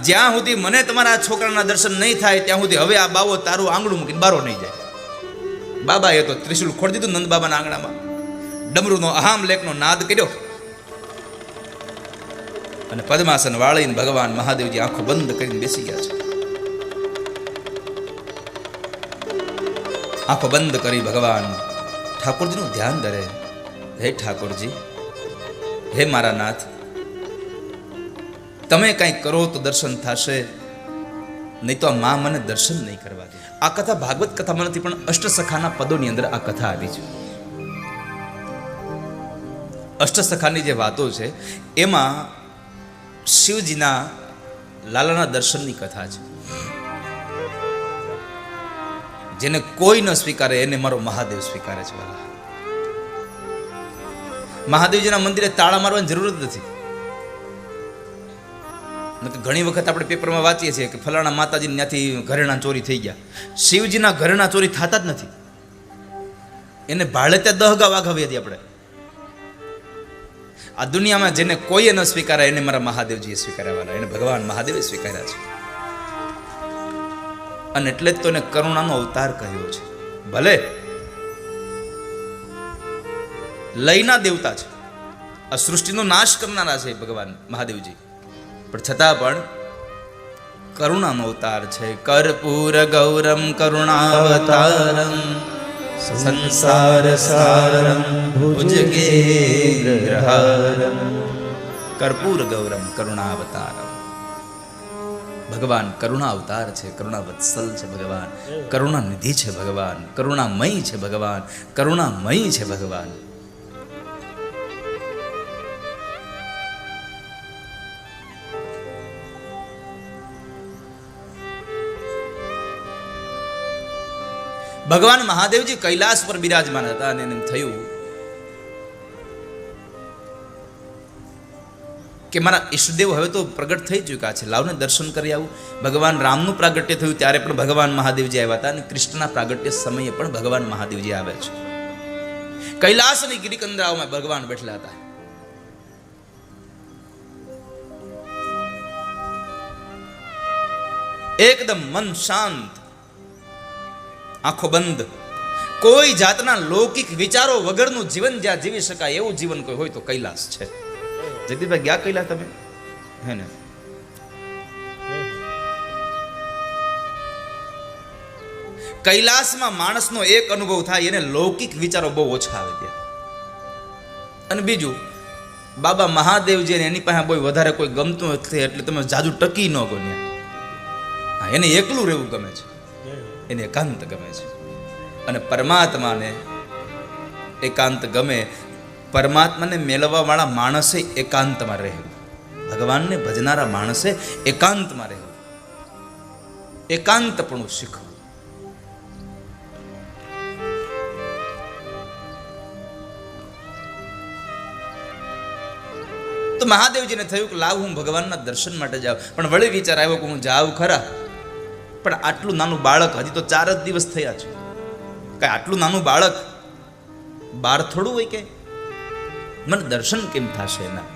જ્યાં સુધી મને તમારા છોકરાના દર્શન નહીં થાય ત્યાં સુધી હવે આ બાવો તારું આંગણું મૂકીને બારો નહીં જાય. બાબાએ તો ત્રિશુલ ખોડી દીધું નંદ બાબાના આંગણામાં, ડમરૂનો અહામ લેખનો નાદ કર્યો અને પદ્માસન વાળીને ભગવાન મહાદેવજી આંખો બંધ કરીને બેસી ગયા છે. આંખો બંધ કરી ભગવાન ઠાકોરજીનું ધ્યાન ધરે. હે ઠાકોરજી, હે મારા નાથ, તમે કંઈક કરો તો દર્શન થશે, નહીં તો આ મા મને દર્શન નહીં કરવા દે. આ કથા ભાગવત કથામાં નથી, પણ અષ્ટસખાના પદોની અંદર આ કથા આવી છે. અષ્ટસખાની જે વાતો છે એમાં શિવજીના લાલાના દર્શનની કથા છે. જેને કોઈ ન સ્વીકારે એને મારો મહાદેવ સ્વીકારે છે. વાલા, મહાદેવજીના મંદિરે તાળા મારવાની જરૂર જ નથી. ઘણી વખત આપણે પેપરમાં વાંચીએ છીએ કે ફલાણા માતાજી ત્યાંથી ઘરેણા ચોરી થઈ ગયા. શિવજીના ઘરેણા ચોરી થતા જ નથી. એને ભાડે ત્યાં દહગા વાઘાવી હતી આપણે. આ દુનિયામાં જેને કોઈએ ન સ્વીકાર્યા એને મારા મહાદેવજીએ સ્વીકાર્યા. એને ભગવાન મહાદેવે સ્વીકાર્યા છે. અને એટલે જ તો એને કરુણાનો અવતાર કહ્યો છે. ભલે લયના દેવતા છે, આ સૃષ્ટિનો નાશ કરનારા છે ભગવાન મહાદેવજી, પણ છતાં પણ કરુણાનો અવતાર છે. કર્પૂર ગૌરમ કરુણાવતારમ સંસાર સારમ ભુજગેન્દ્રહારમ. કર્પૂર ગૌરમ કરુણાવતારમ. ભગવાન કરુણા અવતાર છે, કરુણા વત્સલ છે ભગવાન, કરુણા નિધિ છે ભગવાન, કરુણામય છે ભગવાન, કરુણામય છે ભગવાન. ભગવાન મહાદેવજી કૈલાસ પર બિરાજમાન હતા અને એને થયું કે મારા ઈષ્ટદેવ હવે તો પ્રગટ થઈ ચૂક્યા છે, લાવને દર્શન કરી આવું. ભગવાન રામનું પ્રાગટ્ય થયું ત્યારે પણ ભગવાન મહાદેવજી આવ્યા હતા અને કૃષ્ણના પ્રાગટ્ય સમયે પણ ભગવાન મહાદેવજી આવે છે. કૈલાસની ગિરિકંદરાઓમાં ભગવાન બેઠેલા હતા. એકદમ મન શાંત, આંખો બંધ, કોઈ જાતના લૌકિક વિચારો વગરનું જીવન જ્યાં જીવી શકાય એવું જીવન કોઈ હોય તો કૈલાસ છે. જગદીશભાઈ ગયા કૈલાસ તમે? હે ને? કૈલાસમાં માણસનો એક અનુભવ થાય, એને લૌકિક વિચારો બહુ ઓછા આવે ત્યાં. અને બીજું, બાબા મહાદેવજી એની પાસે બહુ વધારે કોઈ ગમતું નથી એટલે તમે જાજુ ટકી ન ગણ્યા. હા, એને એકલું રહેવું ગમે છે, એને એકાંત ગમે છે. અને પરમાત્માને એકાંત ગમે. પરમાત્માને મેળવવા વાળા માણસે એકાંતમાં રહેવું, ભગવાનને ભજનારા માણસે એકાંતમાં રહેવું, એકાંતપણું શીખવું. તો મહાદેવજીને થયું કે લાવ હું ભગવાનના દર્શન માટે જાઉં. પણ વળી વિચાર આવ્યો કે હું જાઉં ખરા, પણ આટલું નાનું બાળક, હજી તો 4 જ દિવસ થયા છે, કઈ આટલું નાનું બાળક બાર થોડું હોય કે મને દર્શન કેમ થશે એના?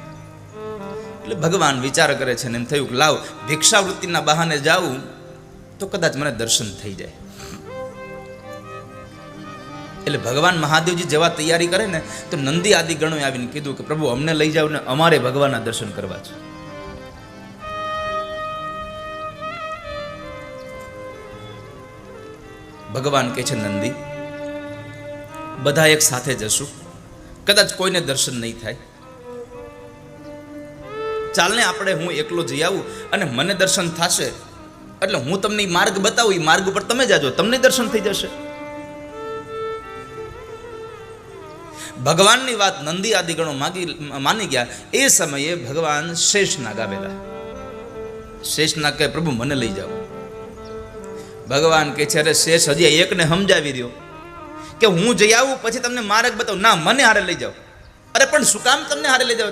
એટલે ભગવાન વિચાર કરે છે ને એમ થયું કે લાવ ભિક્ષાવૃત્તિના બહાને જાઉં તો કદાચ મને દર્શન થઈ જાય. એટલે ભગવાન મહાદેવજી જેવા તૈયારી કરે ને તો નંદી આદિ ગણોએ આવીને કીધું કે પ્રભુ અમને લઈ જાવ ને, અમારે ભગવાનના દર્શન કરવા છે. ભગવાન કહે છે નંદી, બધા એક સાથે જશું, કદાચ કોઈને દર્શન નહીં થાય, ચાલને આપણે હું એકલો જઈ આવું અને મને દર્શન થશે એટલે હું તમને માર્ગ બતાવું, એ માર્ગ ઉપર તમે જાજો, તમને દર્શન થઈ જશે. ભગવાનની વાત નંદી આદિગણો માની ગયા. એ સમયે ભગવાન શેષનાગ આવેલા. શેષનાગ કહે પ્રભુ મને લઈ જાઓ. ભગવાન કહે છે અરે શેષ હજી એકને સમજાવી દો કે હું જઈ આવું પછી તમને માર્ગ બતાવું. ના, મને હારે લઈ જાઓ. અરે પણ શું કામ તમને હારે લઈ જાઓ?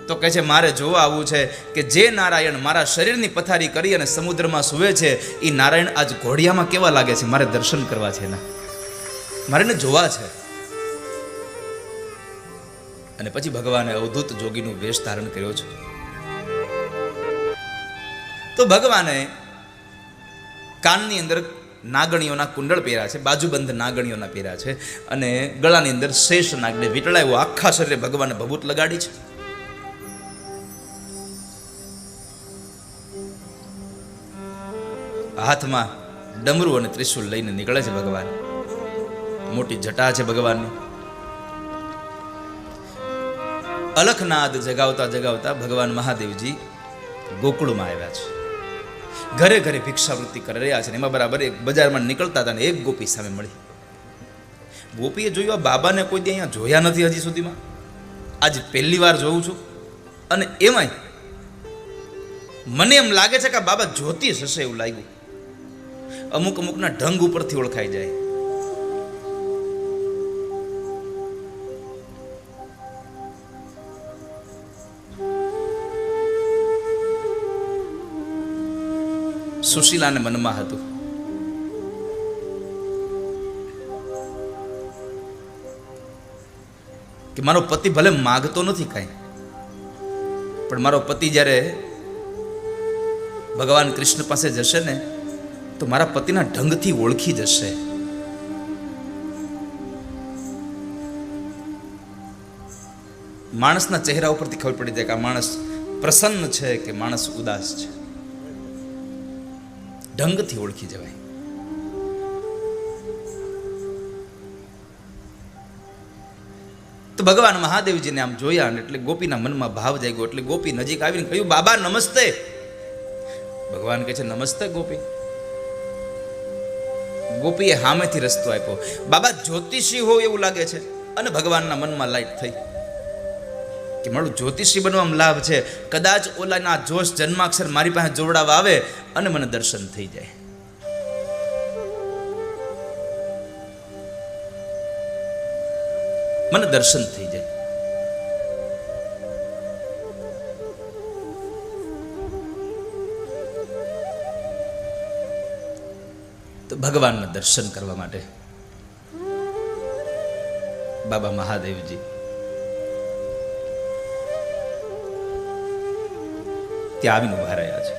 તો કહે છે મારે જોવા આવવું છે કે જે નારાયણ મારા શરીરની પથારી કરી અને સમુદ્રમાં સૂવે છે એ નારાયણ આજ ઘોડિયામાં કેવા લાગે છે, મારે દર્શન કરવા છે એના, મારે એને જોવા છે. અને પછી ભગવાને અવધૂત જોગીનું વેશ ધારણ કર્યો છે. તો ભગવાને કાનની અંદર નાગણીઓના કુંડળ પહેર્યા છે, બાજુબંધ નાગણીઓના પહેર્યા છે, અને ગળાની અંદર શેષ નાગને વીંટળાવ્યો. આખા શરીરે ભગવાને ભભૂત લગાડી છે. હાથમાં ડમરું અને ત્રિશુલ લઈને નીકળે છે ભગવાન. મોટી જટા છે ભગવાનની. અલખનાદ જગાવતા જગાવતા ભગવાન મહાદેવજી ગોકુળમાં આવ્યા છે. ઘરે ઘરે ભિક્ષાવૃત્તિ કરી રહ્યા છે. એમાં બરાબર એક બજારમાં નીકળતા હતા ને એક ગોપી સામે મળી. ગોપીએ જોયું, આ બાબાને કોઈ દી અહીંયા જોયા નથી હજી સુધીમાં, આજે પહેલી વાર જોઉં છું. અને એમાંય મને એમ લાગે છે કે આ બાબા જ્યોતિષ હશે એવું લાગ્યું. અમુક અમુકના ઢંગ ઉપરથી ઓળખાઈ જાય. સુશીલાને મનમાં હતું કે મારો પતિ ભલે માગતો નથી કાંઈ, પણ મારો પતિ જ્યારે ભગવાન કૃષ્ણ પાસે જશે ને તો મારા પતિના ઢંગથી ઓળખી જશે. માણસના ચહેરા ઉપરથી ખબર પડી જાય કે આ માણસ પ્રસન્ન છે કે માણસ ઉદાસ છે. ઢંગથી ઓળખી જવાય. તો ભગવાન મહાદેવજીને આમ જોયા ને એટલે ગોપીના મનમાં ભાવ જાગ્યો. એટલે ગોપી નજીક આવીને કહ્યું, બાબા નમસ્તે. ભગવાન કહે છે, નમસ્તે ગોપી. ગોપીએ સામેથી રસ્તો આપ્યો. બાબા જ્યોતિષી હોય એવું લાગે છે. અને ભગવાનના મનમાં લાઈટ થઈ કે મારું જ્યોતિષી બનવામાં લાભ છે. કદાચ ઓલાના જોશ જન્માક્ષર મારી પાસે જોડાવા આવે અને મને દર્શન થઈ જાય. મને દર્શન થઈ જાય. તો ભગવાનના દર્શન કરવા માટે બાબા મહાદેવજી ત્યાં આવીને ઉભા રહ્યા છે.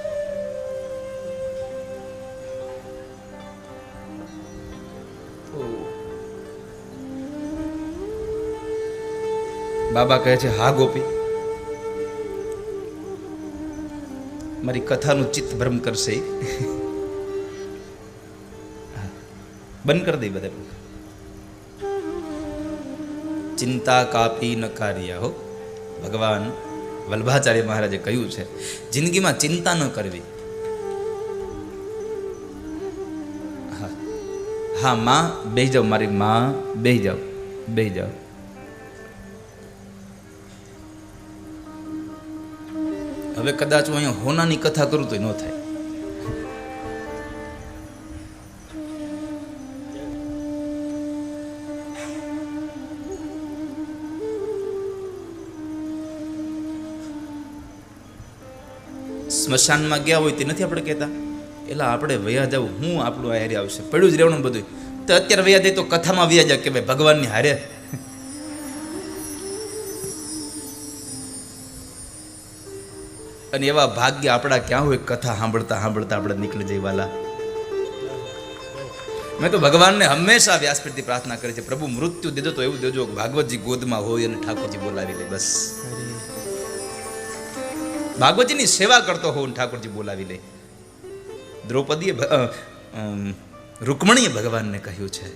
બાબા કહે છે, હા ગોપી, મારી કથાનું ચિત્ત ભ્રમ કરશે. બંધ કરી દઈ બધા. ચિંતા કાપી ન કાર્ય હો. ભગવાન વલ્ભાચાર્ય મહારાજે કહ્યું છે, જિંદગીમાં ચિંતા ન કરવી. હા હા માં બેહી જાઓ, મારી માં બેહી જાઓ, બેહી જાઓ. હવે કદાચ હું અહીંયા હોનાની કથા કરું તો ન થાય. સ્મશાનમાં ગયા હોય તે નથી આપણે કહેતા, એટલે આપણે વયા જવું, હું આપણું આ હારે આવશે, પડ્યું જ રહેવાનું બધું. તો અત્યારે વયા જાય તો કથામાં વયા જાય કે ભાઈ ભગવાનની હારે. અને એવા ભાગ્ય આપણા ક્યાં હોય, કથા સાંભળતા સાંભળતા આપણે નીકળી જઈ વાલા. મેં તો ભગવાનને હંમેશા વ્યાસપીઠથી પ્રાર્થના કરી છે, પ્રભુ મૃત્યુ દેજો તો એવું દેજો ભાગવતજી ગોદમાં હોય અને ઠાકોરજી બોલાવી લે. બસ ભાગવતજીની સેવા કરતો હોઉં, ઠાકોરજી બોલાવી લે. દ્રૌપદીએ રૂકમણીએ ભગવાનને કહ્યું છે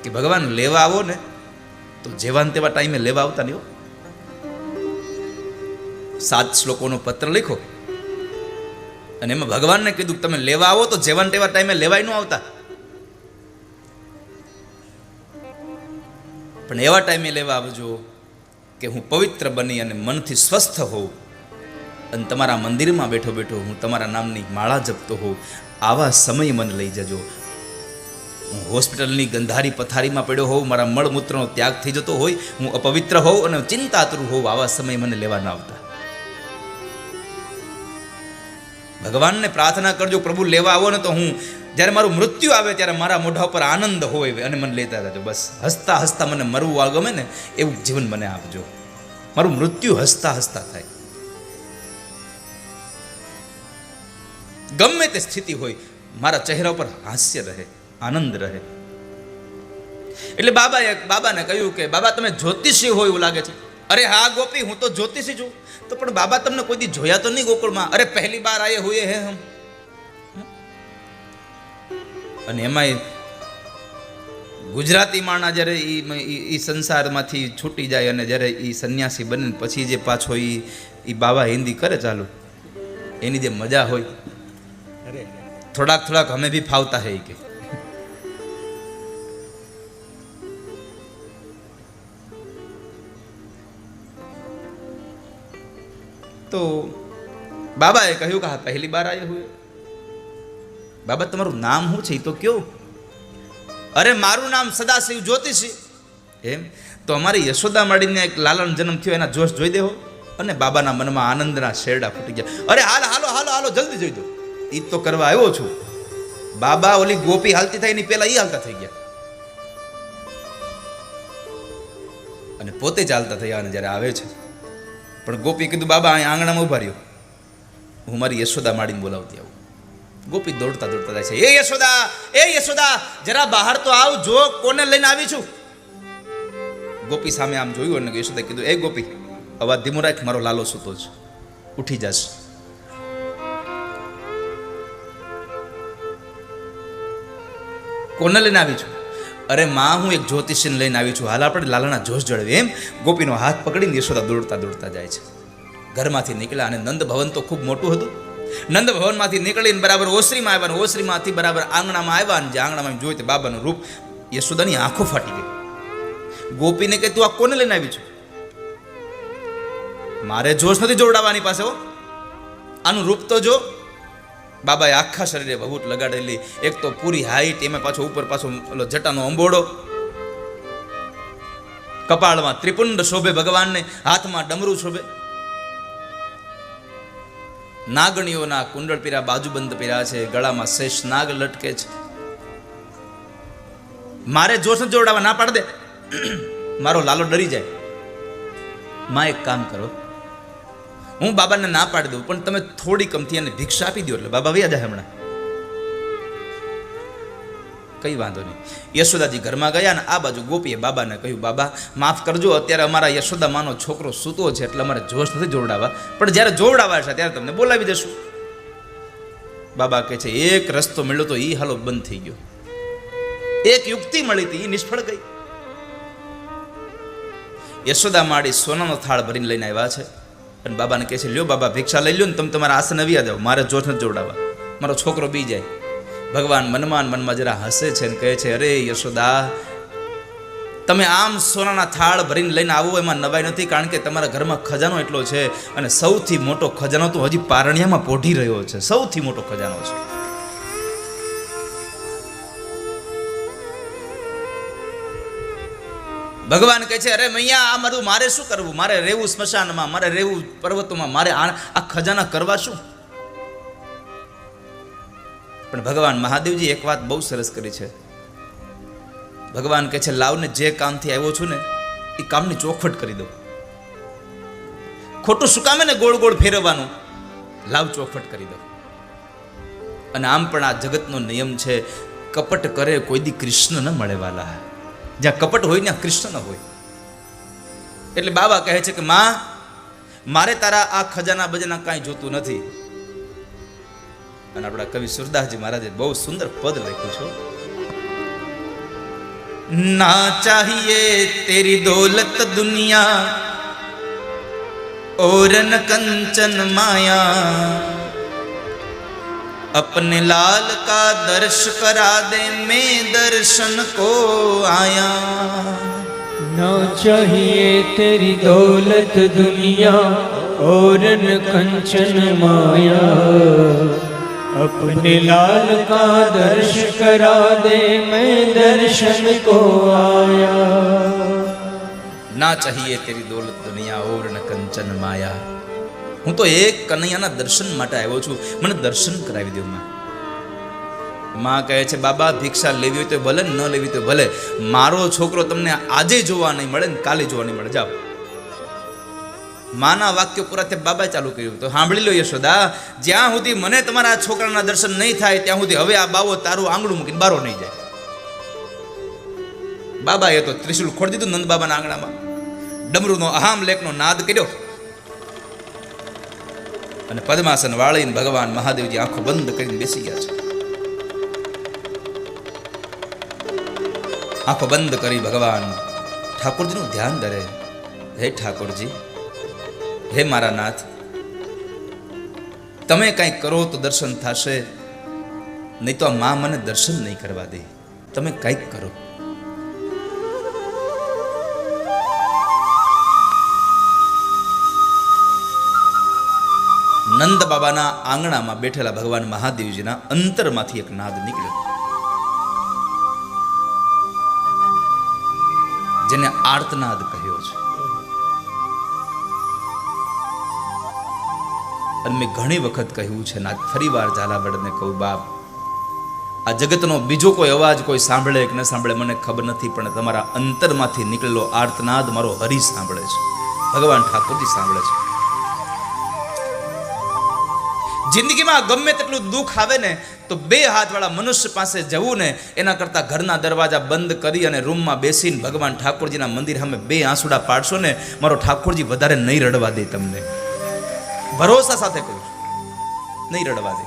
કે ભગવાન લેવા આવો ને તો જેવાન તેવા ટાઈમે લેવા આવતા નહીં. 7 શ્લોકોનો પત્ર લખો અને એમાં ભગવાનને કીધું કે તમે લેવા આવો તો જેવાન તેવા ટાઈમે લેવાય ન આવતા, પણ એવા ટાઈમે લેવા આવજો કે હું પવિત્ર બની અને મનથી સ્વસ્થ હોઉં અને તમારા મંદિરમાં બેઠો બેઠો હું તમારા નામની માળા જપતો હોઉં. આવા સમય મને લઈ જજો. હું હોસ્પિટલની ગંધારી પથારીમાં પડ્યો હોઉં, મારા મળમૂત્રનો ત્યાગ થઈ જતો હોય, હું અપવિત્ર હોઉં અને ચિંતાતુર હોઉં, આવા સમય મને લેવા ના આવતા. ભગવાનને પ્રાર્થના કરજો, પ્રભુ લેવા આવો ને તો હું જ્યારે મારું મૃત્યુ આવે ત્યારે મારા મોઢા ઉપર આનંદ હોય અને મને લેતા જજો. બસ હસતા હસતા મને મરવું આ ગમે ને એવું જીવન મને આપજો. મારું મૃત્યુ હસતા હસતા થાય. ગમે તે સ્થિતિ હોય, મારા ચહેરા ઉપર હાસ્ય રહે, આનંદ રહે. એટલે બાબાને કહ્યું કે બાબા તમે જ્યોતિષી હોય એવું લાગે છે. અરે હા ગોપી, હું તો જ્યોતિષી છું. તો પણ બાબા તમને કોઈ દી જોયા તો નહીં ગોકુળમાં? અરે પહેલી બાર આયે હુએ હે હમ. અને એમાંય ગુજરાતી માણા જ્યારે એ સંસારમાંથી છૂટી જાય અને જ્યારે એ સંન્યાસી બને પછી જે પાછો એ બાબા હિન્દી કરે ચાલુ, એની જે મજા હોય, થોડાક હમે ભી ફાવતા હે કે. તો બાબાએ કહ્યું કે હા પહેલી બાર આયે હુએ. બાબા તમારું નામ શું છે એ તો કયો? અરે મારું નામ સદાશિવ જ્યોતિષી. એમ? તો અમારી યશોદા માડીને એક લાલન જન્મ થયો, એના જોશ જોઈ દેવો. અને બાબાના મનમાં આનંદના શેરડા ફૂટી ગયા. અરે હાલો જલ્દી જોઈ દો. એ તો કરવા આવ્યો છું. બાબા ઓલી ગોપી હાલતી થાય એની પેલા એ હાલતા થઈ ગયા અને પોતે ચાલતા થયા. અને જ્યારે આવે છે પણ ગોપી કીધું બાબા અહીં આંગણામાં ઉભા રહ્યો, હું મારી યશોદા માડીને બોલાવતી આવું. ગોપી દોડતા જાય છે. એ યશોદા જરા બહાર તો આવ, જો કોને લઈને આવી છું. ગોપી સામે આમ જોયું અને યશોદા કીધું એ ગોપી અવાજ ધીમો રાખ, મારો લાલો સૂતો છે, ઉઠી જશે. કોને લઈને આવી છું? અરે માં હું એક જ્યોતિષીને લઈને આવી છું, હાલ આપણે લાલાના જોશ જળવી. એમ? ગોપીનો હાથ પકડીને યશોદા દોડતા જાય છે. ઘરમાંથી નીકળ્યા અને નંદ ભવન તો ખૂબ મોટું હતું. નંદ ભવનમાંથી નીકળીને બરાબર ઓસરીમાં આવ્યા, ઓસરીમાંથી બરાબર આંગણામાં આવ્યા. અને જે આંગણામાં જોયું તે બાબાનું રૂપ, યશોદાની આંખો ફાટી ગઈ. ગોપીને કહે તું આ કોને લઈને આવી છું? મારે જોશ નથી જોડાવાની પાસે, હો આનું રૂપ તો જો. બાબાએ આખા શરીરે ભભૂત લગાડેલી, એક તો પૂરી હાઈટ, એમાં પાછો ઉપર પાછો ઓલો જટાનો અંબોડો, કપાળમાં ત્રિપુંડ શોભે ભગવાનને, હાથમાં ડમરું શોભે, નાગણીઓના કુંડળ પીરા, બાજુબંધ પીરા છે, ગળામાં શેષ નાગ લટકે છે. મારે જોશ નથી જોડાવા, ના પાડ દે. મારો લાલો ડરી જાય. માં એક કામ કરો, હું બાબાને ના પાડી દઉં, પણ તમે થોડી કમથી એને ભિક્ષા આપી દો એટલે બાબા વયા જાય હમણાં. કઈ વાંધો નહીં. યશોદાજી ઘરમાં ગયા અને આ બાજુ ગોપીએ બાબાને કહ્યું બાબા માફ કરજો, અત્યારે અમારા યશોદામાનો છોકરો સૂતો છે એટલે અમારે જોશ નથી જોવડાવવા, પણ જ્યારે જોવડાવવા છે ત્યારે તમને બોલાવી દેશું. બાબા કહે છે એક રસ્તો મળ્યો તો એ હાલો બંધ થઈ ગયો, એક યુક્તિ મળી હતી એ નિષ્ફળ ગઈ. યશોદા માડી સોનાનો થાળ ભરીને લઈને આવ્યા છે અને બાબાને કહે છે લ્યો બાબા ભિક્ષા લઈ લ્યો ને તમે તમારા આસન આવ્યા જાઓ, મારે જોશ નથી જોવડાવવા, મારો છોકરો બી જાય. ભગવાન મનમાં જરા હસે છે અને કહે છે અરે યશોદા તમે આમ સોનાના થાળ ભરીને લઈને આવો એમાં નવાઈ નથી, કારણ કે તમારા ઘરમાં ખજાનો એટલો છે અને સૌથી મોટો ખજાનો તો હજી પારણિયામાં પોઢી રહ્યો છે, સૌથી મોટો ખજાનો છે. ભગવાન કહે છે અરે મૈયા આ મારું મારે શું કરવું, મારે રહેવું સ્મશાનમાં, મારે રહેવું પર્વતોમાં, મારે આ ખજાના કરવા શું? પણ ભગવાન મહાદેવજી એક વાત બહુ સરસ કરી છે. ભગવાન કહે છે લાવને જે કામથી આવ્યો છું ને એ કામની ચોખવટ કરી દો, ખોટું શું કામે ને ગોળ ગોળ ફેરવવાનું, લાવ ચોખવટ કરી દો. અને આમ પણ આ જગતનો નિયમ છે, કપટ કરે કોઈ દી કૃષ્ણ ન મળે વાલા, જ્યાં કપટ હોય ત્યાં કૃષ્ણ ન હોય. એટલે બાબા કહે છે કે માં મારે તારા આ ખજાના બજાના કાંઈ જોતું નથી. અને આપણા કવિ સુરદાસજી મહારાજે બહુ સુંદર પદ લખ્યું છે, ના ચાહીએ તેરી દોલત દુનિયા और न कंचन माया, अपने लाल का दर्श करा दे मैं दर्शन को आया. न चाहिए तेरी दौलत दुनिया और न कंचन माया, अपने लाल का दर्श करा दे मैं दर्शन को आया. ના ચાહીએ તેરી દોલત દુનિયા ઓર ન કંચન માયા. હું તો એક કનૈયાના દર્શન માટે આવ્યો છું, મને દર્શન કરાવી દો માં. માં કહે છે બાબા ભિક્ષા લેવી હોય તો ભલે, ન લેવી તો ભલે, મારો છોકરો તમને આજે જોવા નહીં મળે ને કાલે જોવા નહીં મળે, જાઓ. માના વાક્યો પૂરા થયા, બાબાએ ચાલુ કર્યું. તો સાંભળી લો યશોદા, જ્યાં સુધી મને તમારા છોકરાના દર્શન નહીં થાય ત્યાં સુધી હવે આ બાવો તારું આંગણું મૂકીને બારો નહીં જાય. બાબાએ તો ત્રિશુલ ખોડી દીધું નંદ બાબાના આંગણામાં, ડમરૂનો અહામ લેખનો નાદ કર્યો અને પદ્માસન વાળીને ભગવાન મહાદેવજી આંખો બંધ કરીને બેસી ગયા છે. આંખો બંધ કરી ભગવાન ઠાકોરજીનું ધ્યાન ધરે. હે ઠાકોરજી, હે મારા નાથ, તમે કંઈક કરો તો દર્શન થશે, નહીં તો આ મા મને દર્શન નહીં કરવા દે. તમે કંઈક કરો. નંદ બાબાના આંગણામાં બેઠેલા ભગવાન મહાદેવજીના અંતરમાંથી એક નાદ નીકળ્યો, જેને આર્તનાદ કહ્યો છે. અને મેં ઘણી વખત કહ્યું છે, ના ફરી વાર ઝાલાવાડને કહું, બાપ, આ જગતનો બીજો કોઈ અવાજ કોઈ સાંભળે કે ન સાંભળે મને ખબર નથી, પણ તમારા અંતરમાંથી નીકળેલો આર્તનાદ મારો હરી સાંભળે છે, ભગવાન ઠાકોરજી સાંભળે છે. જિંદગીમાં ગમે તેટલું દુઃખ આવે ને તો બે હાથવાળા મનુષ્ય પાસે જવું ને એના કરતાં ઘરના દરવાજા બંધ કરી અને રૂમમાં બેસીને ભગવાન ઠાકોરજીના મંદિર સામે બે આંસુડા પાડશો ને, મારો ઠાકોરજી વધારે નહીં રડવા દે તમને. ભરોસા સાથે કહું છું, નહીં રડવા દે.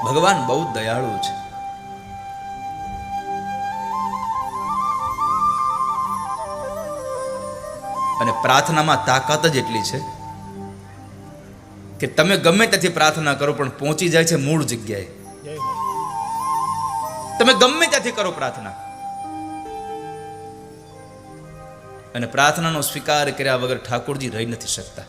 ભગવાન બહુ દયાળુ છે. અને પ્રાર્થનામાં તાકાત જ એટલી છે કે તમે ગમે ત્યાંથી પ્રાર્થના કરો પણ પહોંચી જાય છે મૂળ જગ્યાએ. તમે ગમે ત્યાંથી કરો પ્રાર્થના, અને પ્રાર્થનાનો સ્વીકાર કર્યા વગર ઠાકોરજી રહી નથી શકતા.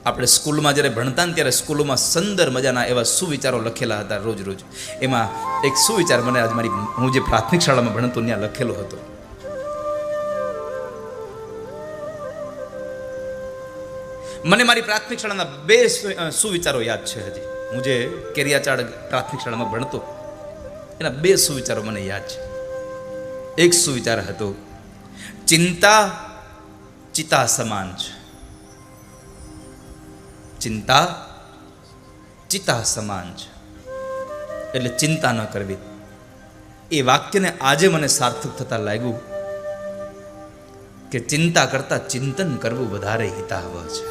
આપણે સ્કૂલમાં જ્યારે ભણતા ને ત્યારે સ્કૂલોમાં સુંદર મજાના એવા સુવિચારો લખેલા હતા રોજ રોજ. એમાં એક સુવિચાર મને આજ હું જે પ્રાથમિક શાળામાં ભણતો ત્યાં લખેલો હતો. મને મારી પ્રાથમિક શાળાના બે સુવિચારો યાદ છે હજી. હું જે કેરિયાચાળ પ્રાથમિક શાળામાં ભણતો એના બે સુવિચારો મને યાદ છે. એક સુવિચાર હતો, ચિંતા ચિતા સમાન છે. ચિંતા ચિતા સમાન છે, એટલે ચિંતા ન કરવી. એ વાક્યને આજે મને સાર્થક થતા લાગ્યું કે ચિંતા કરતા ચિંતન કરવું વધારે હિતાવહ છે.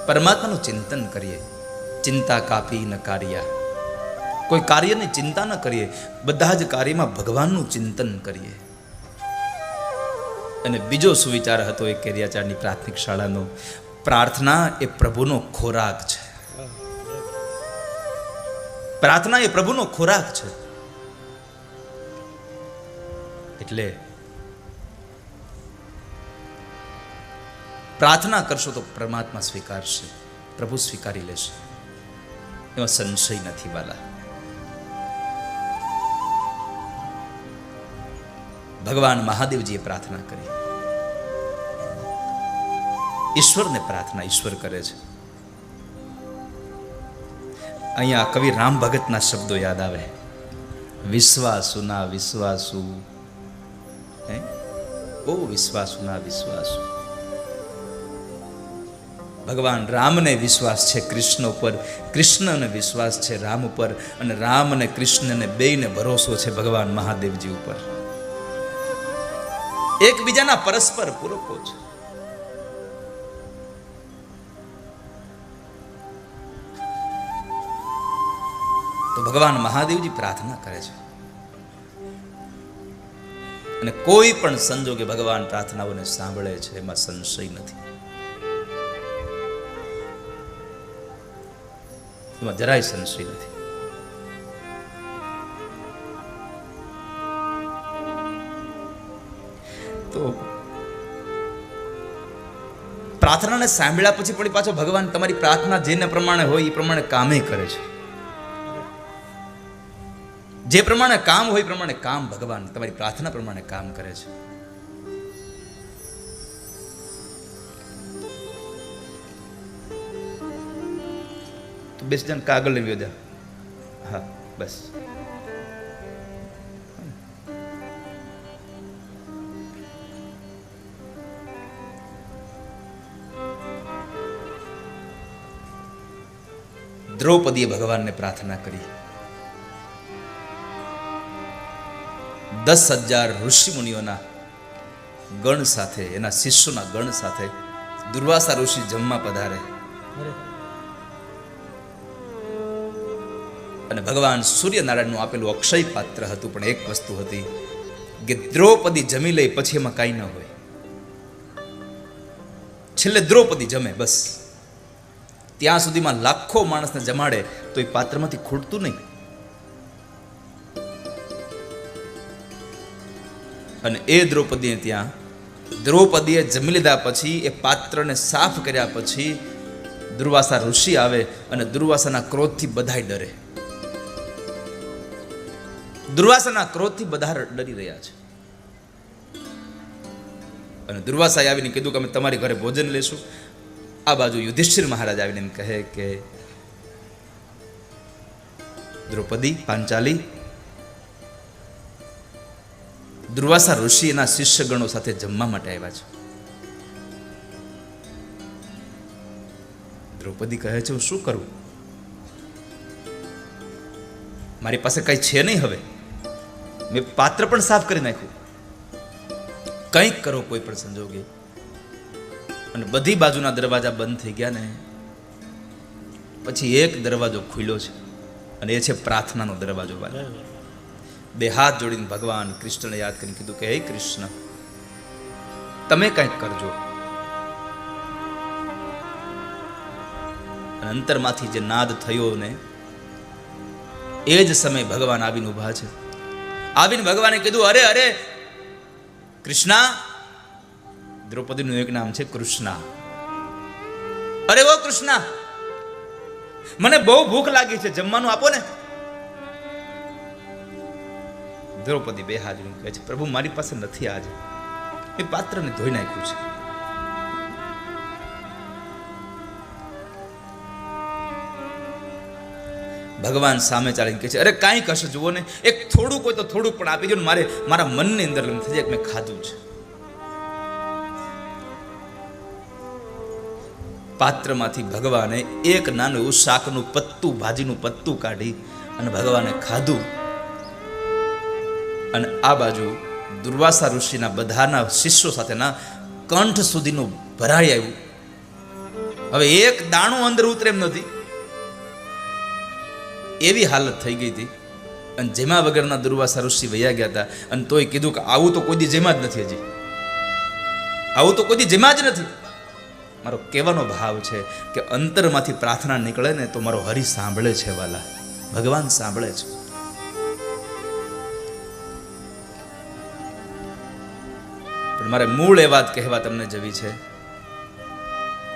પરમાત્માનું ચિંતન કરીએ, ચિંતા કાપી ન કાર્ય. કોઈ કાર્યની ચિંતા ન કરીએ, બધા જ કાર્યમાં ભગવાનનું ચિંતન કરીએ. અને બીજો સુવિચાર હતો એ કેરિયાચાળની પ્રાથમિક શાળાનો, પ્રાર્થના એ પ્રભુનો ખોરાક છે. પ્રાર્થના એ પ્રભુનો ખોરાક છે. એટલે પ્રાર્થના કરશો તો પરમાત્મા સ્વીકારશે, પ્રભુ સ્વીકારી લેશે, એમાં સંશય નથી વાલા. ભગવાન મહાદેવજીએ પ્રાર્થના કરી. ઈશ્વરને પ્રાર્થના ઈશ્વર કરે છે. અહીંયા કવિ રામ ભગતના શબ્દો યાદ આવે, વિશ્વાસુ ના વિશ્વાસુ, ઓ વિશ્વાસુ ના વિશ્વાસુ. ભગવાન રામને વિશ્વાસ છે કૃષ્ણ ઉપર, કૃષ્ણને વિશ્વાસ છે રામ ઉપર, અને રામ અને કૃષ્ણને બેયને ભરોસો છે ભગવાન મહાદેવજી ઉપર. એકબીજાના પરસ્પર પૂરકો છે. તો ભગવાન મહાદેવજી પ્રાર્થના કરે છે, અને કોઈ પણ સંજોગે ભગવાન પ્રાર્થનાઓને સાંભળે છે, એમાં સંશય નથી. એમાં જરાય સંશય નથી. તો પ્રાર્થનાને સાંભળ્યા પછી પણ પાછો ભગવાન તમારી પ્રાર્થના જેને પ્રમાણે હોય એ પ્રમાણે કામે કરે છે. જે પ્રમાણે કામ હોય એ પ્રમાણે કામ ભગવાન તમારી પ્રાર્થના પ્રમાણે કામ કરે છે. તો બેસ જણ કાગળ લઈ જા. હા બસ. દ્રૌપદીએ ભગવાનને પ્રાર્થના કરી. 10,000 ઋષિ મુનિઓના ગણ સાથે, એના શિષ્યોના ગણ સાથે દુર્વાસા ઋષિ જમવા પધારે. અને ભગવાન સૂર્યનારાયણનું આપેલું અક્ષય પાત્ર હતું, પણ એક વસ્તુ હતી કે દ્રૌપદી જમી લે પછી એમાં કાંઈ ન હોય. છેલ્લે દ્રૌપદી જમે બસ. ત્યાં સુધીમાં લાખો માણસને જમાડે તો એ પાત્રમાંથી ખૂટતું નહીં. અને એ દ્રૌપદીએ જમી લીધા પછી એ પાત્રને સાફ કર્યા પછી દુર્વાસા ઋષિ આવે અને દુર્વાસાના ક્રોધથી બધાય ડરે. દુર્વાસાના ક્રોધથી બધા ડરી રહ્યા છે. અને દુર્વાસાએ આવીને કીધું કે અમે તમારી ઘરે ભોજન લેશું. આ બાજુ યુધિષ્ઠિર મહારાજ આવીને એમ કહે કે દ્રૌપદી, પાંચાલી, દુર્વાસા ઋષિ એના શિષ્યગણો સાથે જમવા માટે આવ્યા છે. દ્રૌપદી કહે છે હું શું કરું? મારી પાસે કઈ છે નહીં. હવે મેં પાત્ર પણ સાફ કરી નાખ્યું. કંઈક કરો કોઈ પણ સંજોગે. અને બધી બાજુના દરવાજા બંધ થઈ ગયા ને પછી એક દરવાજો ખુલ્યો છે અને એ છે પ્રાર્થનાનો દરવાજો. બે હાથ જોડીને ભગવાન કૃષ્ણને યાદ કરીને કીધું કે હે કૃષ્ણ, તમે કંઈક કરજો. અને અંતરમાંથી જે નાદ થયો ને એ જ સમયે ભગવાન આવીને ઉભા છે. આવીને ભગવાને કીધું અરે અરે કૃષ્ણા. દ્રૌપદીનું એક નામ છે કૃષ્ણા. અરે ઓ કૃષ્ણા, મને બહુ ભૂખ લાગી છે, જમવાનું આપો ને. દ્રૌપદી બે હાથ જોડીને કહે છે પ્રભુ મારી પાસે નથી, આજે એ પાત્રને ધોઈ નાખ્યું છે. ભગવાન સામે ચાલીને કહે છે અરે કાંઈ કશે જુઓ ને, એક થોડુંક હોય તો થોડુંક પણ આપી દો ને, મારા મનની અંદર એમ થઈ જાય કે મેં ખાધું છે. પાત્રમાંથી ભગવાને એક નાનું એવું શાકનું પત્તું, ભાજીનું પત્તું કાઢી અને ભગવાને ખાધું. અને આ બાજુ દુર્વાસા ઋષિના બધાના શિષ્યો સાથેના કંઠ સુધીનું ભરાઈ આવ્યું. હવે એક દાણું અંદર ઉતરે એમ નથી, એવી હાલત થઈ ગઈ હતી. અને જેમાં વગરના દુર્વાસા ઋષિ વયા ગયા હતા. અને તોય કીધું કે આવું તો કોઈ દી જેમાં જ નથી, હજી આવું તો કોઈ દી જેમાં જ નથી. મારો કહેવાનો ભાવ છે કે અંતરમાંથી પ્રાર્થના નીકળે ને તો મારો હરિ સાંભળે છે વાલા, ભગવાન સાંભળે છે. પણ મારે મૂળ એ વાત કહેવા તમને જવી છે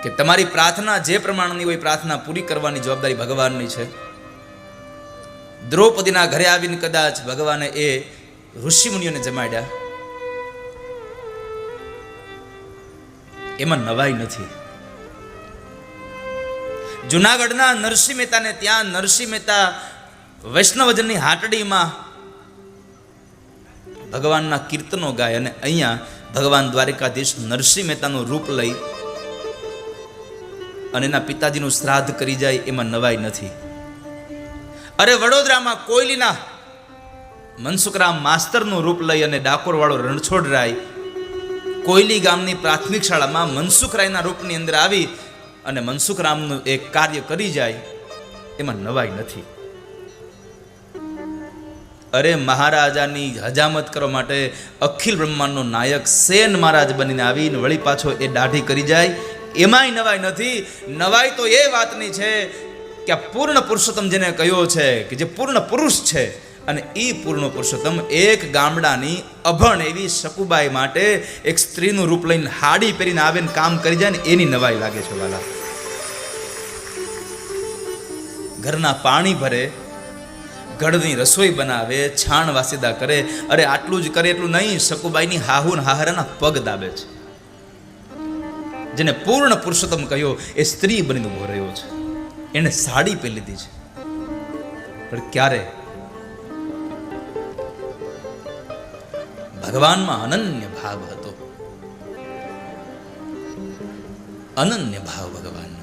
કે તમારી પ્રાર્થના જે પ્રમાણની હોય પ્રાર્થના પૂરી કરવાની જવાબદારી ભગવાનની છે. દ્રૌપદીના ઘરે આવીને કદાચ ભગવાને એ ઋષિ મુનિઓને જમાડ્યા, એમાં નવાઈ નથી. જુનાગઢના નરસિંહ મહેતાને ત્યાં નરસિંહ મહેતા વૈષ્ણવજનની હાટડીમાં ભગવાનના કીર્તનો ગાય અને અહીંયા ભગવાન દ્વારિકાધીશ નરસિંહ મહેતાનું રૂપ લઈ અને એના પિતાજીનું શ્રાદ્ધ કરી જાય, એમાં નવાઈ નથી. અરે વડોદરામાં કોયલીના મનસુખરામ માસ્તરનું રૂપ લઈ અને ડાકોર વાળો રણછોડરાય કોયલી ગામની પ્રાથમિક શાળામાં મનસુખરાયના રૂપની અંદર આવી અને મનસુખરામનું એક કાર્ય કરી જાય, એમાં નવાઈ નથી. અરે મહારાજાની હજામત કરવા માટે અખિલ બ્રહ્માંડનો નાયક સેન મહારાજ બનીને આવીને વળી પાછો એ દાઢી કરી જાય, એમાંય નવાઈ નથી. નવાઈ તો એ વાતની છે કે આ પૂર્ણ પુરુષોત્તમ જેને કહ્યો છે કે જે પૂર્ણ પુરુષ છે, અને એ પૂર્ણ પુરુષોત્તમ એક ગામડાની અભણ એવી શકુબાઈ માટે એક સ્ત્રીનું રૂપ લઈને હાડી પહેરીને આવે ને કામ કરી જાય ને એની નવાઈ લાગે છે વાલા. ઘરના પાણી ભરે, ગળની રસોઈ બનાવે, છાણ વાસીદા કરે. અરે આટલું જ કરે એટલું નહીં, શકુબાઈની હાહુ ને હાહરાના પગ દાબે છે. જેને પૂર્ણ પુરુષોત્તમ કહ્યો એ સ્ત્રી બનીને ઉભો રહ્યો છે, એને સાડી પહેરી લીધી છે. પણ ક્યારે? ભગવાનમાં અનન્ય ભાવ હતો, અનન્ય ભાવ ભગવાનનો.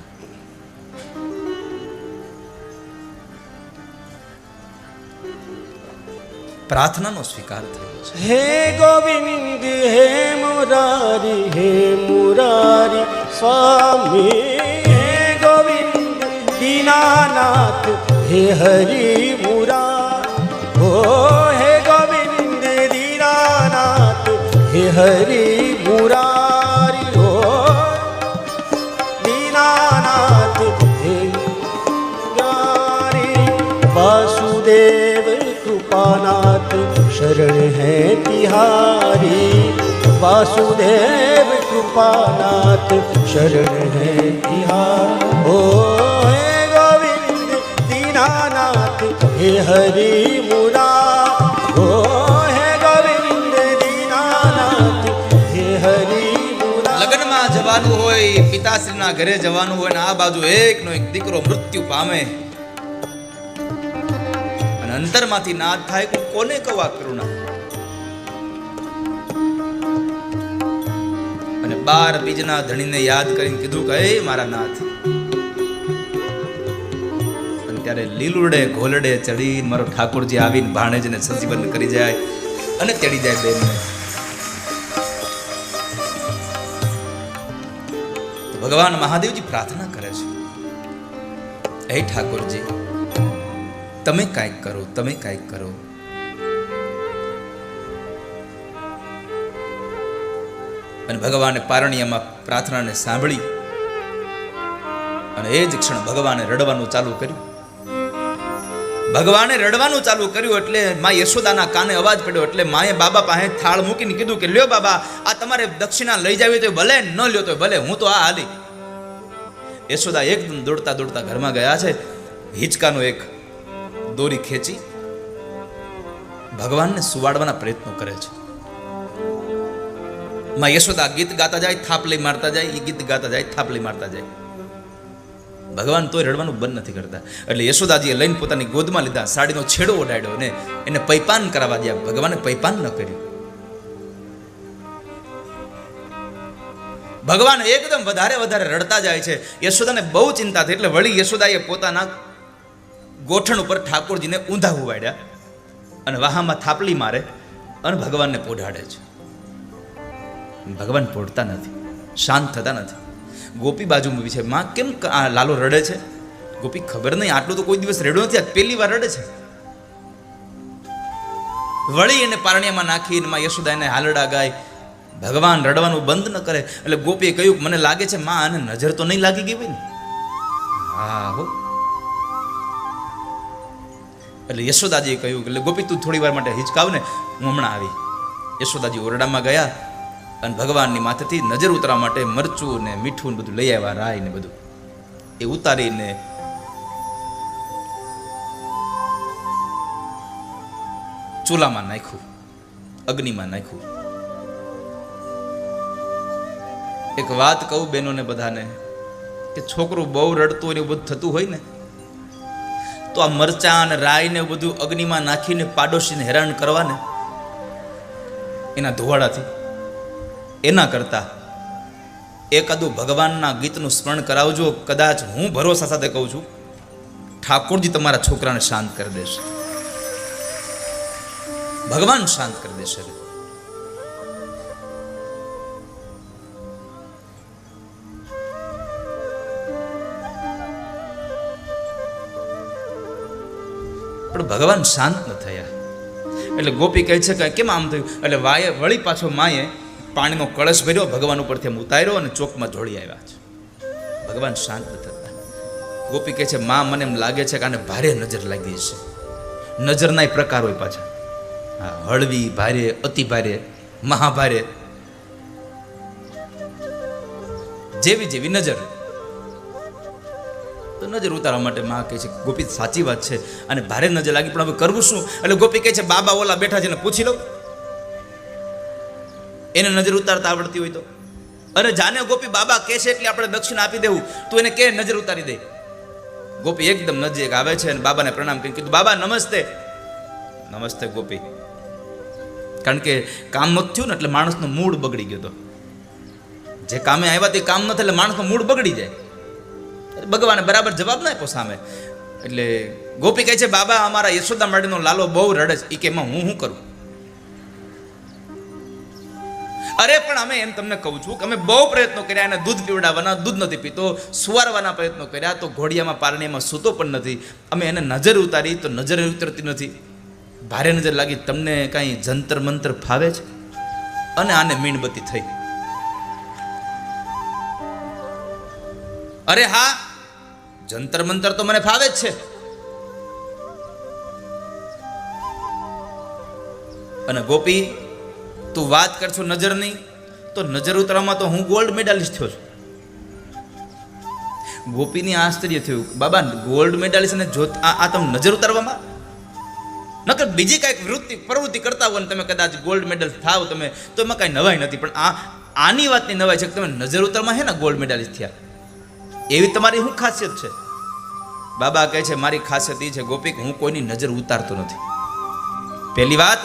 પ્રાર્થનાનો સ્વીકાર થયો છે. હે ગોવિંદ હે મુરારી સ્વામી, હે ગોવિંદ દીનાનાથ હે હરિ મુરારી, ઓ હે ગોવિંદ દીનાનાથ હે હરિ મુરારી, ઓ દીનાનાથ હે મુરારી. વાસુદેવ कृपानाथ शरण है तिहारी, वासुदेव कृपानाथ शरण है तिहारी, ओ हे गोविंद दीनानाथ हे हरि मुरारी, ओ हे गोविंद दीनानाथ हे हरि मुरारी. લગ્નમાં જવાનું હોય, પિતાશ્રીના ઘરે જવાનું હોય ને આ બાજુ એકનો એક દીકરો મૃત્યુ પામે, અંતરમાંથી નાદ થાય કે કોને કહું આ કરુણા. અને 12 બીજના ધણીને યાદ કરીને કીધું કે હે મારા નાથ. અને ત્યારે લીલુડે ઘોલડે ચડી મારો ઠાકોરજી આવીને ભાણેજને સજીવન કરી જાય અને તેડી જાય બેનને. ભગવાન મહાદેવજી પ્રાર્થના કરે છે, હે ઠાકોરજી તમે કાંઈક કરો, તમે કાંઈક કરો. અને ભગવાને પારણિયામાં પ્રાર્થનાને સાંભળી અને એ જ ક્ષણ ભગવાને રડવાનું ચાલુ કર્યું. ભગવાને રડવાનું ચાલુ કર્યું એટલે મા યશોદાના કાને અવાજ પડ્યો. એટલે માએ બાબા પાસે થાળ મૂકીને કીધું કે લ્યો બાબા, આ તમારે દક્ષિણા લઈ જાવી તો ભલે, ન લ્યો તો ભલે, હું તો આ હાલી. યશોદા એકદમ દોડતા દોડતા ઘરમાં ગયા છે. હિંચકાનો એક દોરી ખેંચી ભગવાનને સુવાડવાના પ્રયત્નો કરે છે. માં યશોદા ગીત ગાતા જાય, થાપલી મારતા જાય, એ ગીત ગાતા જાય, થાપલી મારતા જાય. ભગવાન તોય રડવાનું બંધ નથી કરતા. એટલે યશોદાજીએ લઈને પોતાની ગોદમાં લીધા, સાડીનો છેડો ઓઢાડ્યો ને એને પૈપાન કરાવવા દયા. ભગવાને પૈપાન ન કર્યું. ભગવાન એકદમ વધારે વધારે રડતા જાય છે. યશોદાને બહુ ચિંતા થઈ એટલે વળી યશોદાએ પોતાના ગોઠણ ઉપર ઠાકોરજીને ઊંધા હુવાડ્યા અને વાહામાં થાપલી મારે અને ભગવાનને પોઢાડે છે. ભગવાન પોઢતા નથી, શાંત થતા નથી. ગોપી બાજુ મૂવી છે, માં કેમ આ લાલો રડે છે? ગોપી ખબર નહીં, આટલું તો કોઈ દિવસ રડ્યો નથી, આ પહેલી વાર રડે છે. વળી એને પારણિયામાં નાખીને માં યશોદા એને હાલડા ગાય. ભગવાન રડવાનું બંધ ન કરે. એટલે ગોપીએ કહ્યું મને લાગે છે માં આને નજર તો નહીં લાગી ગઈ હોય ને? હા હો. એટલે યશોદાજીએ કહ્યું એટલે ગોપી તું થોડી વાર માટે હિચકાવ ને, હું હમણાં આવી. યશોદાજી ઓરડામાં ગયા અને ભગવાનની માથેથી નજર ઉતારવા માટે મરચું ને મીઠું ને બધું લઈ આવ્યા, રાઈ ને બધું. એ ઉતારીને ચૂલામાં નાખ્યું, અગ્નિમાં નાખ્યું. એક વાત કહું બહેનોને બધાને કે છોકરું બહુ રડતું હોય ને એવું બધું થતું હોય ને તો આ મરચાં અને રાઈ ને બધું અગ્નિમાં નાખીને પાડોશીને હેરાન કરવાને એના ધોવાડાથી, એના કરતા એકાદું ભગવાનના ગીતનું સ્મરણ કરાવજો. કદાચ હું ભરોસા સાથે કહું છું ઠાકોરજી તમારા છોકરાને શાંત કરી દેશે, ભગવાન શાંત કરી દેશે. પણ ભગવાન શાંત ન થયા. એટલે ગોપી કહે છે કે કેમ આમ થયું? એટલે વાયે વળી પાછો માએ પાણીનો કળશ ભર્યો, ભગવાન ઉપરથી ઉતાર્યો અને ચોકમાં ઢોળી આવ્યા છે. ભગવાન શાંત ન થતા. ગોપી કહે છે માં મને એમ લાગે છે કે આને ભારે નજર લાગી છે. નજરના પ્રકાર હોય પાછા, હા, હળવી, ભારે, અતિ ભારે, મહાભારે, જેવી જેવી નજર. તો નજર ઉતારવા માટે માં કહે છે ગોપી સાચી વાત છે અને ભારે નજર લાગી, પણ હવે કરવું શું? એટલે ગોપી કહે છે બાબા ઓલા બેઠા છે ને પૂછી લઉં, એને નજર ઉતારતા આવડતી હોય તો. અરે જાને ગોપી બાબા કહે છે એટલે આપણે દક્ષિણા આપી દેવું, તું એને કે નજર ઉતારી દે. ગોપી એકદમ નજીક આવે છે અને બાબાને પ્રણામ કરીને કીધું બાબા નમસ્તે. નમસ્તે ગોપી. કારણ કે કામ નહોતું થયું ને એટલે માણસનો મૂડ બગડી ગયો હતો. જે કામે આવ્યા તે કામ ન થાય એટલે માણસનો મૂડ બગડી જાય. ભગવાને બરાબર જવાબ ના આપ્યો સામે. એટલે ગોપી કહે છે બાબા અમારા યશોદા માટેનો લાલો બહુ રડે છે. એ કે એમાં હું શું કરું? અરે પણ અમે એમ તમને કહું છું કે અમે બહુ પ્રયત્નો કર્યા, એને દૂધ પીવડાવવાના, દૂધ નથી પીતો, સુવારવાના પ્રયત્નો કર્યા તો ઘોડિયામાં પારણીમાં સૂતો પણ નથી. અમે એને નજર ઉતારી તો નજર ઉતરતી નથી. ભારે નજર લાગી. તમને કાંઈ જંતર મંતર ફાવે છે? અને આને મીણબત્તી થઈ. અરે હા, જંતર મંતર તો મને ફાવે જ છે. અને ગોપી તું વાત કરશો નજરની, તો નજર ઉતારવામાં તો હું ગોલ્ડ મેડાલિસ્ટ થયો છું. ગોપીની આશ્ચર્ય થયું, બાબા ગોલ્ડ મેડાલિસ્ટ અને જોત આ તમે નજર ઉતારવામાં, નકર બીજી કાંઈક પ્રવૃત્તિ કરતા હોય ને તમે કદાચ ગોલ્ડ મેડલ થાવ તમે, તો એમાં કાંઈ નવાઈ નથી. પણ આની વાતની નવાઈ છે કે તમે નજર ઉતારમાં હે ને ગોલ્ડ મેડાલિસ્ટ થયા. એવી તમારી શું ખાસિયત છે? બાબા કહે છે મારી ખાસિયત એ છે ગોપી કે હું કોઈની નજર ઉતારતો નથી. પહેલી વાત,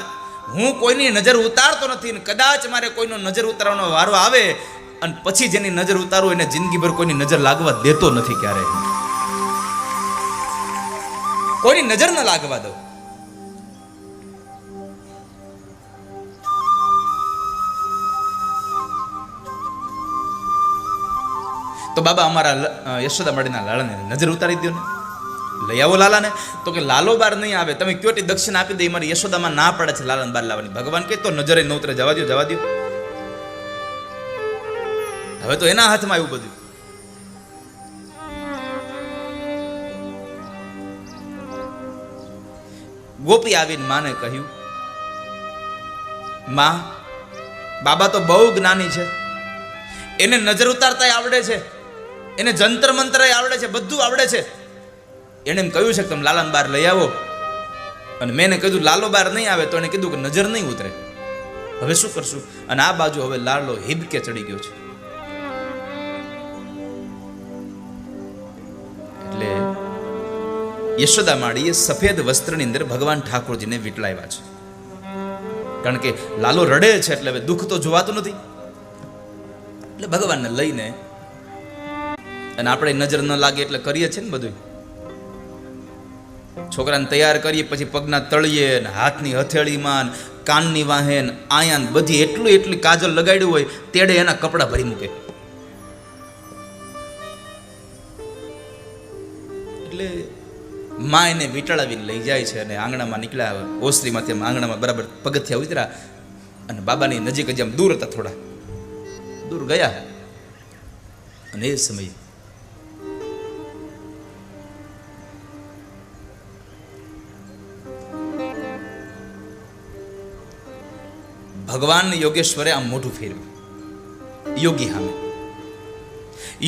હું કોઈની નજર ઉતારતો નથી. ને કદાચ મારે કોઈનો નજર ઉતારવાનો વારો આવે અને પછી જેની નજર ઉતારું એને જિંદગીભર કોઈની નજર લાગવા દેતો નથી. ક્યારે કોઈની નજર ન લાગવા દઉં. તો બાબા અમારા યશોદા માડીના લાલાને નજર ઉતારી દો ને, લઈ આવો લાલાને. તો કે લાલો બાર નહીં આવે, તમે કયો દક્ષિણ આપી દે. મારી યશોદામાં ના પડે છે લાલાને બાર લાવવાની. ભગવાન કે તો નજરે ન ઉતરે, જવા દો જવા દો. હવે તો એના હાથમાં આવ્યું બધું. ગોપી આવીને માને કહ્યું, માં બાબા તો બહુ જ્ઞાની છે, એને નજર ઉતારતા આવડે છે, એને જંતર મંત્ર આવડે છે, બધું આવડે છે. એને એમ કહ્યું છે કે તમે લાલાને બાર લઈ આવો. અને મેં કીધું લાલો બાર નહીં આવે તો એને કીધું કે નજર નહીં ઉતરે. હવે શું કરશું? અને આ બાજુ હવે લાલો હિબકે ચડી ગયો છે. એટલે યશોદા માળીએ સફેદ વસ્ત્રની અંદર ભગવાન ઠાકોરજીને વીંટળાવ્યા છે. કારણ કે લાલો રડે છે એટલે હવે દુઃખ તો જોવાતું નથી. એટલે ભગવાનને લઈને, અને આપણે નજર ન લાગે એટલે કરીએ છીએ ને બધું. છોકરાને તૈયાર કરીએ, પછી પગના તળિયે ને હાથની હથેળીમાં કાનની વાહેન આયાન બધી એટલી કાજલ લગાડ્યું હોય તેડે એના કપડા ભરી મૂકે. એટલે માં એને વીંટળાવીને લઈ જાય છે અને આંગણામાં નીકળ્યા. ઓસરીમાંથી આંગણામાં બરાબર પગથિયા ઉતર્યા અને બાબાની નજીક જ આમ દૂર હતા, થોડા દૂર ગયા. અને એ સમયે ભગવાન યોગેશ્વરે આમ મોઢું ફેરવ્યું યોગી સામે.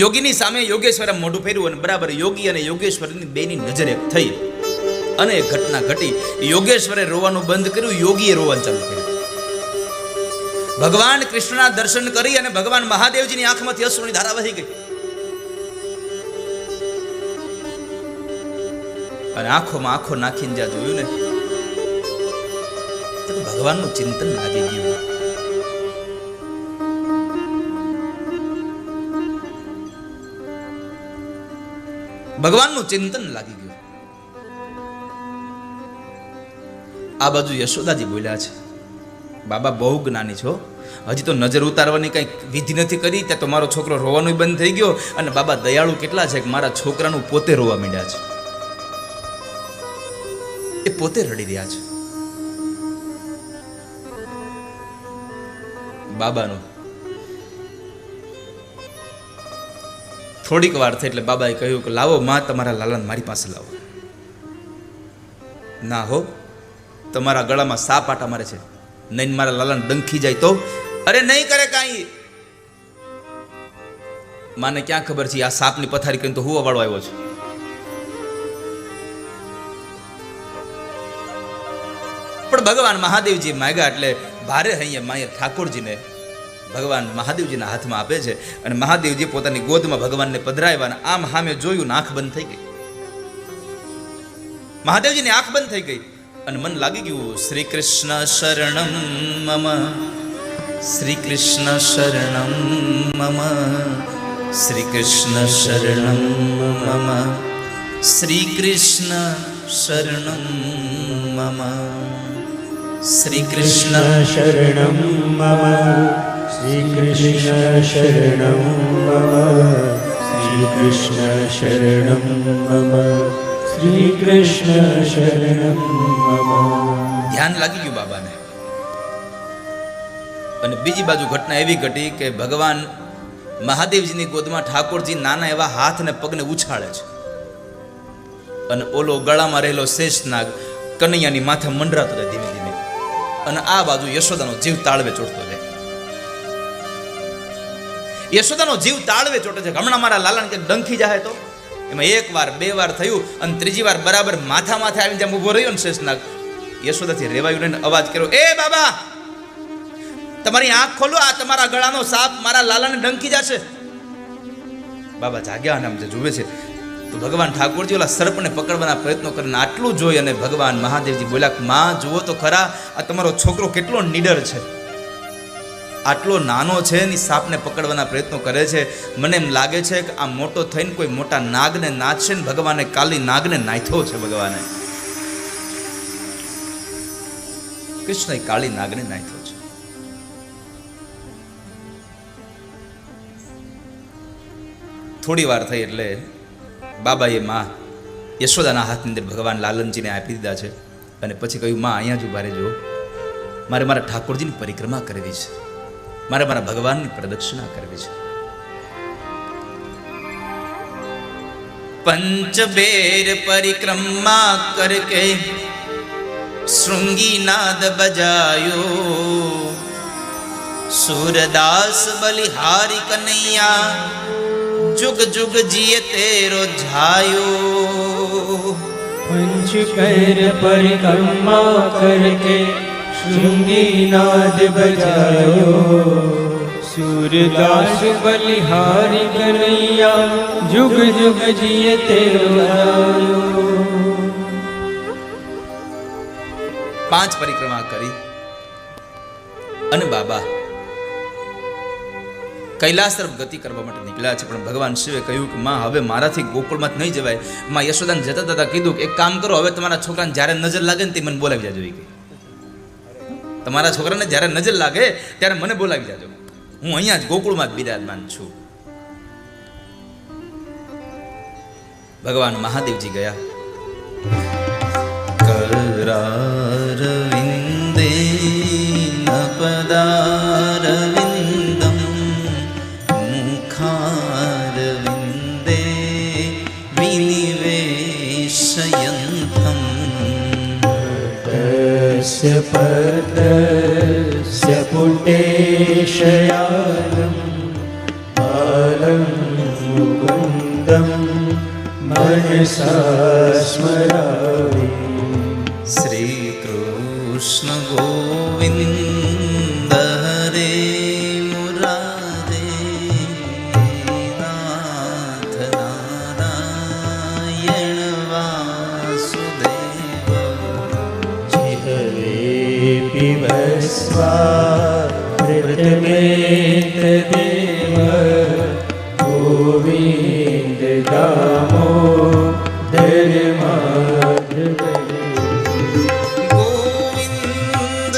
યોગીની સામે યોગેશ્વરે મોઢું ફેરવ્યું અને બરાબર યોગી અને યોગેશ્વરની બેની નજર એક થઈ અને એક ઘટના ઘટી. યોગેશ્વરે રોવાનું બંધ કર્યું, યોગીએ રોવાનું ચાલુ કર્યું. ભગવાન કૃષ્ણના દર્શન કરી અને ભગવાન મહાદેવજીની આંખમાંથી અશ્રુની ધારા વહી ગઈ. અને આંખોમાં આંખો નાખીને જ્યાં જોયું ને ભગવાનનું ચિંતન લાગી ગયું. ભગવાનનું ચિંતન લાગી ગયું. આ બાજુ યશોદાજી બોલ્યા છે, બાબા બહુ જ્ઞાની છો, હજી તો નજર ઉતારવાની કઈ વિધિ નથી કરી, ત્યાં તો મારો છોકરો રોવાનું બંધ થઈ ગયો. અને બાબા દયાળુ કેટલા છે કે મારા છોકરાનું પોતે રોવા માંડ્યા છે, એ પોતે રડી રહ્યા છે. બાબાનું થોડીક વાર થઈ એટલે બાબાએ કહ્યું કે લાવો માં તમારા લાલાને મારી પાસે લાવો. ના હો, તમારા ગળામાં સાપ આટા મારે છે, નહીં મારા લાલાને ડંખી જાય તો? અરે નહીં કરે કાંઈ. માને ક્યાં ખબર છે આ સાપની પથારી કરીને તો હું વાળો આવ્યો છે. પણ ભગવાન મહાદેવજી માગ્યા એટલે ભારે અહીંયા માએ ઠાકોરજીને ભગવાન મહાદેવજીના હાથમાં આપે છે. અને મહાદેવજી પોતાની ગોદમાં ભગવાનને પધરાવ્યા અને આમ સામે જોયું ને આંખ બંધ થઈ ગઈ. મહાદેવજીની આંખ બંધ થઈ ગઈ અને મન લાગી ગયું, શ્રી કૃષ્ણ શરણમ મમ, શ્રી કૃષ્ણ શરણમ મમ, શ્રી કૃષ્ણ શરણમ મમ, શ્રી કૃષ્ણ શરણં મમ. શ્રી કૃષ્ણ શરણં મમ શ્રી કૃષ્ણ શરણં મમ શ્રી કૃષ્ણ શરણં મમ શ્રી કૃષ્ણ શરણં મમ. ધ્યાન લાગી ગયું બાબાને. અને બીજી બાજુ ઘટના એવી ઘટી કે ભગવાન મહાદેવજીની ગોદમાં ઠાકોરજી નાના એવા હાથ અને પગને ઉછાળે છે અને ઓલો ગળામાં રહેલો શેષનાગ કનૈયાની માથે મંડરાતો જાય ધીમે ધીમે. અને આ બાજુ યશોદાનો જીવ તાળવે ચોટતો જાય. યશોદાનો જીવ તાળવે ચોટે છે. હમણાં મારા લાલાને કે ડંખી જાય તો એમાં એક વાર બે વાર થયું અને ત્રીજી વાર બરાબર માથા માથે આવીને જેમ ઉભો રહ્યો ને શેષનાગ, યશોદાથી રેવાયું નહીં, અવાજ કર્યો, એ બાબા તમારી આંખ ખોલો, આ તમારા ગળાનો સાપ મારા લાલાને ડંકી જશે. બાબા જાગ્યા અને આમ જે જુએ છે તો ભગવાન ઠાકોરજી ઓલા સર્પને પકડવાના પ્રયત્નો કરીને આટલું જોઈ અને ભગવાન મહાદેવજી બોલ્યા, માં જુઓ તો ખરા આ તમારો છોકરો કેટલો નીડર છે, આટલો નાનો છે ને સાપને પકડવાના પ્રયત્નો કરે છે. મને એમ લાગે છે કે આ મોટો થઈને કોઈ મોટા નાગને નાચશે ને ભગવાને કાલી નાગને નાથ્યો છે. ભગવાને કૃષ્ણએ કાળી નાગને નાથ્યો છે. થોડી વાર થઈ એટલે બાબાએ માં યશોદાના હાથની અંદર ભગવાન લાલનજીને આપી દીધા છે અને પછી કહ્યું, માં અહીંયા જ ઉભા રહેજો, મારે મારા ઠાકોરજીની પરિક્રમા કરવી છે, મારે મારા ભગવાનની પ્રદક્ષિણા કરવી છે. પંચબેર પરિક્રમા કરકે શૃંગી નાદ બજાયો, सूरदास बलिहारी कन्हैया जुग जुग जिए तेरो झायो। पंच पैर परिक्रमा करके श्रृंगी नाद बजायो, सूरदास बलिहारी कन्हैया जुग जुग जिए तेरो झायो। 5 परिक्रमा કરી અને બાબા કૈલાસ તરફ ગતિ કરવા માટે નીકળ્યા છે, પણ ભગવાન શિવે કહ્યું કે માં હવે મારાથી ગોકુળમાં નહીં જવાય. માં યશોદાને જતા જતા કીધું કે એક કામ કરો, હવે તમારા છોકરાને જ્યારે નજર લાગે ને તે મને બોલાવી જાજો. તમારા છોકરાને જ્યારે નજર લાગે ત્યારે મને બોલાવી જાજો, હું અહીંયા જ ગોકુળમાં જ બિરાજમાન છું. ભગવાન મહાદેવજી ગયા. करारविन्दे पदारविन्दं मुखारविन्दे विनिवेशयन्तं तस्य पत्रस्य पुटेशयानं बालं मुकुन्दं मनसा स्मरामि। श्री कृष्ण गोविंद हरे मुरारे नाथ नारायण वासुदेव जिहवे पिबस्वामृतमेतदेव गोविन्द दामोदर माधव। गोविंद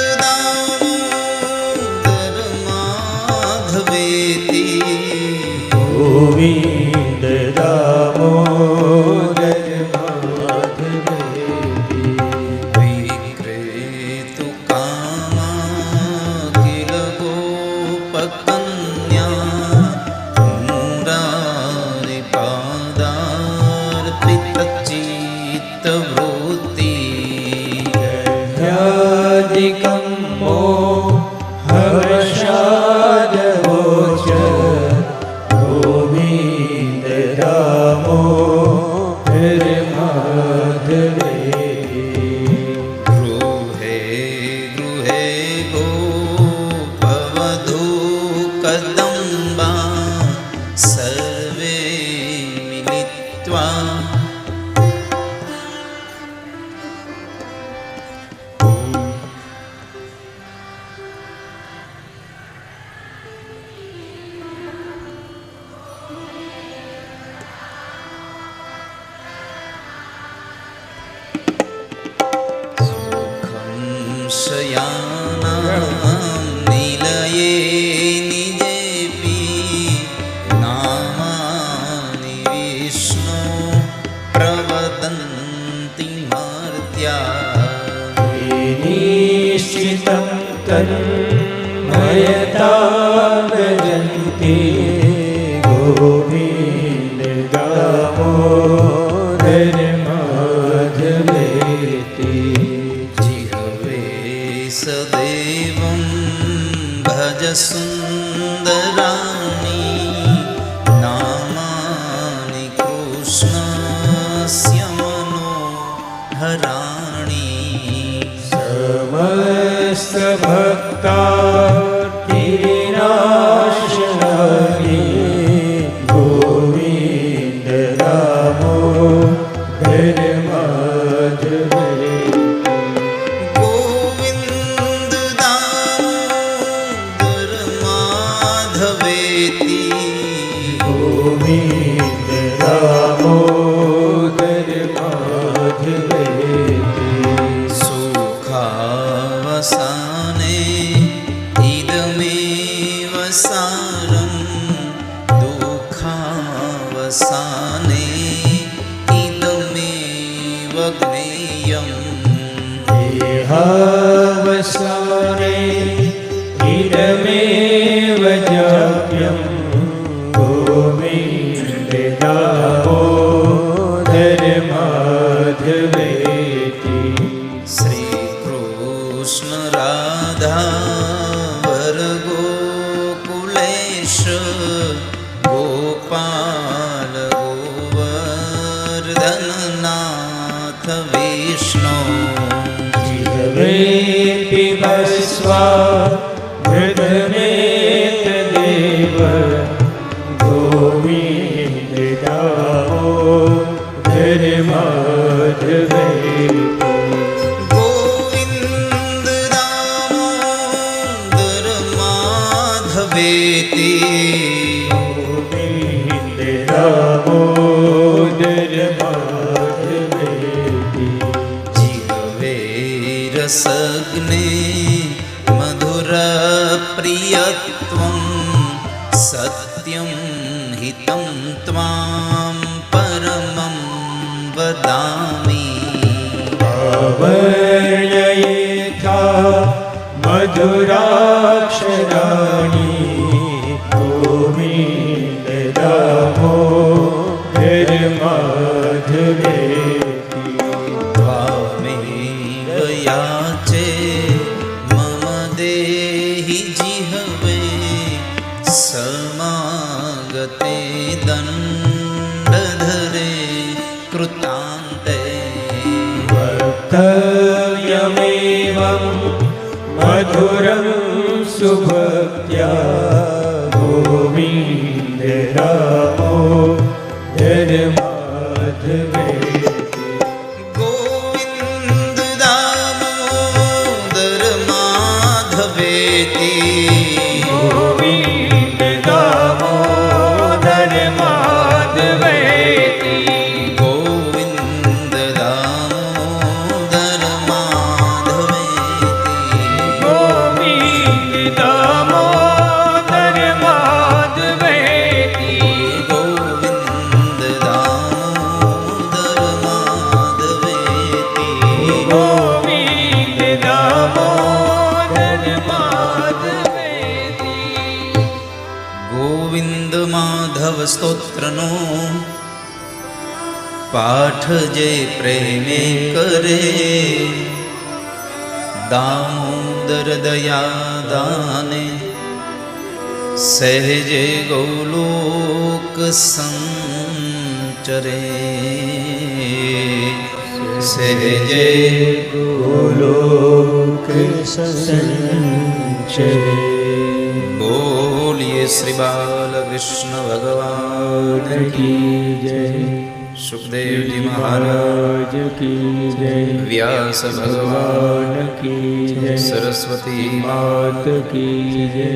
વ્રજ સુંદરાણી નામાની કૃષ્ણસ્ય મનોહરાણી સમસ્ત ભક્તાર્તિવિનાશનાની ગોવિંદ દામોદર માધવે ગોવિંદ દામોદર માધવેતી ગોવિંદ દામોદર માધવેતી સુખાવસાને ઇદમેવ સારં દુઃખાવસાને ઇદમેવ જ્ઞેયં દેહાવસાને ઇદમેવ જાપ્યં ગોવિંદ દામોદર માધવેતી શ્રી કૃષ્ણ રાધા વર ગોકુલેશ ગોપાલ ગોવર્ધનનાથ વિષ્ણુ જીવેતિ ભસ્વા મૃતમેતદેવ ગોવિંદ દામોદર માધવેતી ગોવિંદ દામોદર માધવેતી ગોવિંદ દામોદર માધવેતી જીવે રસગ્ને મધુર પ્રિયત્વં સત્યં હિतं ત્વાં પરમં વદામિ આવર્ણયેથા મધુરાક્ષરાણી ગોવિંદ દામોદર માધવેતી ત્વામેવ યાચે મમ દેહિ જીહવે સમાગતે દંડધરે કૃતાંતે વક્તવ્યમેવં મધુરં સુભક્ત્યા ગોવિંદ દામોદર માધવેતી ગોવિંદ દામોદર માધવેતી ગોવિંદ દામોદર માધવેતી ગોવિંદ દામોદર માધવેતી ગોવિંદ દામોદર માધવેતી ગોવિંદ દામોદર માધવેતી ગોવિંદ દામોદર માધવેતી ગોવિંદ માધવ સ્તોત્રનો પાઠ જે પ્રેમે કરે દામોદર દયા દાને સહેજે ગૌલોક સંચરે સહેજે ગોલોક સંચરે બોલીએ શ્રી બાલકૃષ્ણ ભગવાન કી જય સુખદેવજી મહારાજ કી જય વ્યાસ ભગવાન કી જય સરસ્વતી માત કી જય